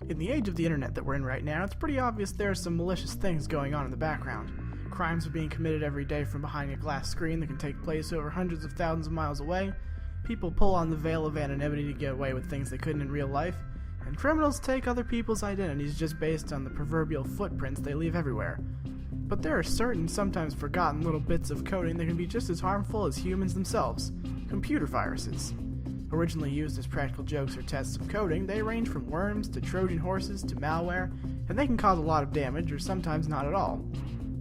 In the age of the internet that we're in right now, it's pretty obvious there are some malicious things going on in the background. Crimes are being committed every day from behind a glass screen that can take place over hundreds of thousands of miles away. People pull on the veil of anonymity to get away with things they couldn't in real life. And criminals take other people's identities just based on the proverbial footprints they leave everywhere. But there are certain, sometimes forgotten little bits of coding that can be just as harmful as humans themselves. Computer viruses. Originally used as practical jokes or tests of coding, they range from worms to Trojan horses to malware, and they can cause a lot of damage or sometimes not at all.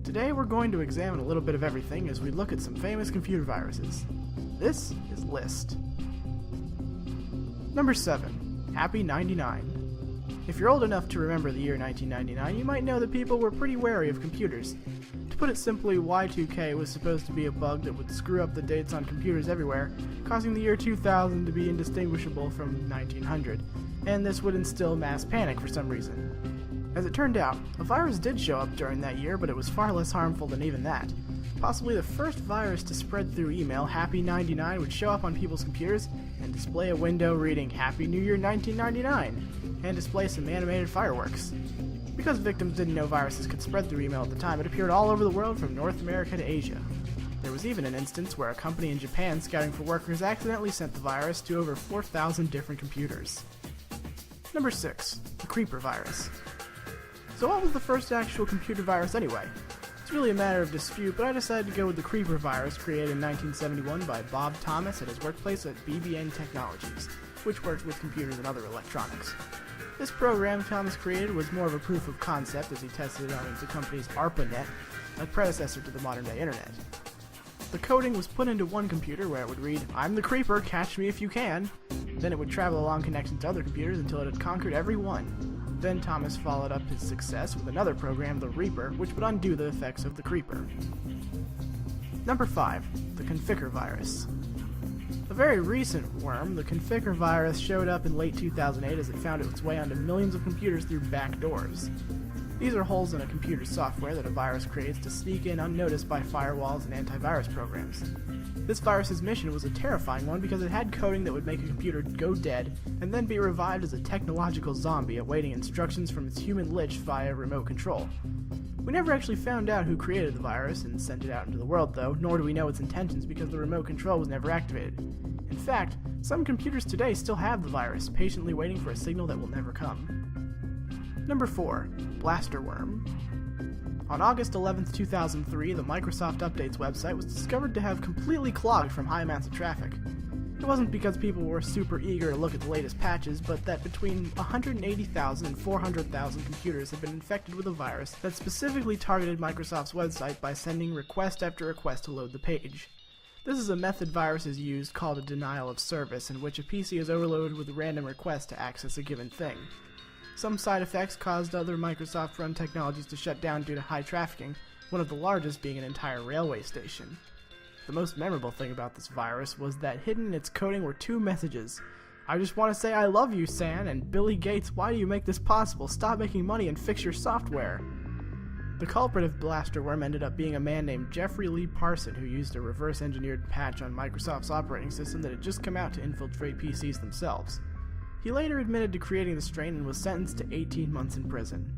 Today we're going to examine a little bit of everything as we look at some famous computer viruses. This is List. Number 7. Happy 99. If you're old enough to remember the year 1999, you might know that people were pretty wary of computers. To put it simply, Y2K was supposed to be a bug that would screw up the dates on computers everywhere, causing the year 2000 to be indistinguishable from 1900, and this would instill mass panic for some reason. As it turned out, a virus did show up during that year, but it was far less harmful than even that. Possibly the first virus to spread through email, Happy 99 would show up on people's computers and display a window reading Happy New Year 1999, and display some animated fireworks. Because victims didn't know viruses could spread through email at the time, it appeared all over the world from North America to Asia. There was even an instance where a company in Japan scouting for workers accidentally sent the virus to over 4,000 different computers. Number 6. The Creeper virus. So what was the first actual computer virus anyway? It's really a matter of dispute, but I decided to go with the Creeper virus created in 1971 by Bob Thomas at his workplace at BBN Technologies, which worked with computers and other electronics. This program Thomas created was more of a proof of concept as he tested it on the company's Arpanet, a predecessor to the modern-day internet. The coding was put into one computer where it would read, "I'm the Creeper, catch me if you can." Then it would travel along connections to other computers until it had conquered every one. Then Thomas followed up his success with another program, the Reaper, which would undo the effects of the Creeper. Number 5. The Configure virus. A very recent worm, the Configure virus showed up in late 2008 as it found its way onto millions of computers through backdoors. These are holes in a computer's software that a virus creates to sneak in unnoticed by firewalls and antivirus programs. This virus's mission was a terrifying one because it had coding that would make a computer go dead and then be revived as a technological zombie awaiting instructions from its human lich via remote control. We never actually found out who created the virus and sent it out into the world though, nor do we know its intentions because the remote control was never activated. In fact, some computers today still have the virus, patiently waiting for a signal that will never come. Number 4. Blaster worm. On August 11, 2003, the Microsoft Updates website was discovered to have completely clogged from high amounts of traffic. It wasn't because people were super eager to look at the latest patches, but that between 180,000 and 400,000 computers had been infected with a virus that specifically targeted Microsoft's website by sending request after request to load the page. This is a method viruses use called a denial of service, in which a PC is overloaded with random requests to access a given thing. Some side effects caused other Microsoft-run technologies to shut down due to high trafficking, one of the largest being an entire railway station. The most memorable thing about this virus was that hidden in its coding were 2 messages. "I just want to say I love you, San," and "Billy Gates, why do you make this possible? Stop making money and fix your software." The culprit of Blasterworm ended up being a man named Jeffrey Lee Parson, who used a reverse-engineered patch on Microsoft's operating system that had just come out to infiltrate PCs themselves. He later admitted to creating the strain and was sentenced to 18 months in prison.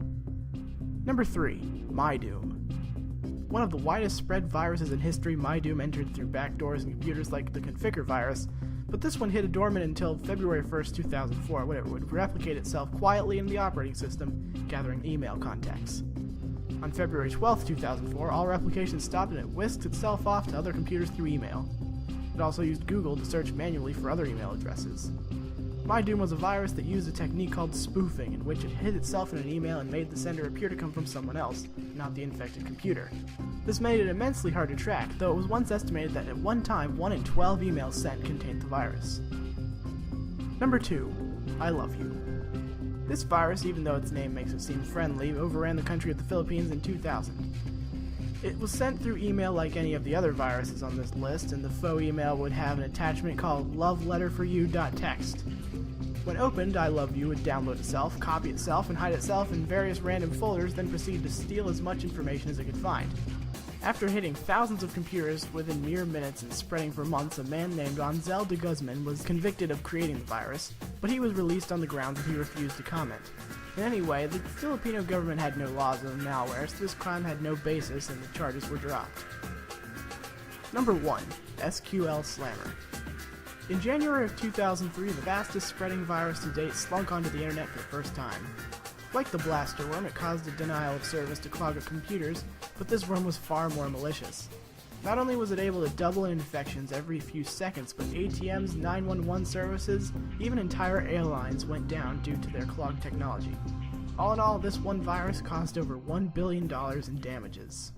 Number 3. MyDoom. One of the widest spread viruses in history, MyDoom entered through backdoors in computers like the Configure virus, but this one hid dormant until February 1st, 2004, when it would replicate itself quietly in the operating system, gathering email contacts. On February 12th, 2004, all replication stopped and it whisked itself off to other computers through email. It also used Google to search manually for other email addresses. MyDoom was a virus that used a technique called spoofing, in which it hid itself in an email and made the sender appear to come from someone else, not the infected computer. This made it immensely hard to track, though it was once estimated that at one time 1 in 12 emails sent contained the virus. Number 2. I Love You. This virus, even though its name makes it seem friendly, overran the country of the Philippines in 2000. It was sent through email like any of the other viruses on this list, and the faux email would have an attachment called loveletterforyou.txt. When opened, I Love You would download itself, copy itself, and hide itself in various random folders, then proceed to steal as much information as it could find. After hitting thousands of computers within mere minutes and spreading for months, a man named Ansel de Guzman was convicted of creating the virus, but he was released on the grounds that he refused to comment. In any way, the Filipino government had no laws on malware, so this crime had no basis and the charges were dropped. Number 1. SQL Slammer. In January of 2003, the fastest spreading virus to date slunk onto the internet for the first time. Like the blaster worm, it caused a denial of service to clog up computers, but this worm was far more malicious. Not only was it able to double in infections every few seconds, but ATMs, 911 services, even entire airlines went down due to their clogged technology. All in all, this one virus caused over $1 billion in damages.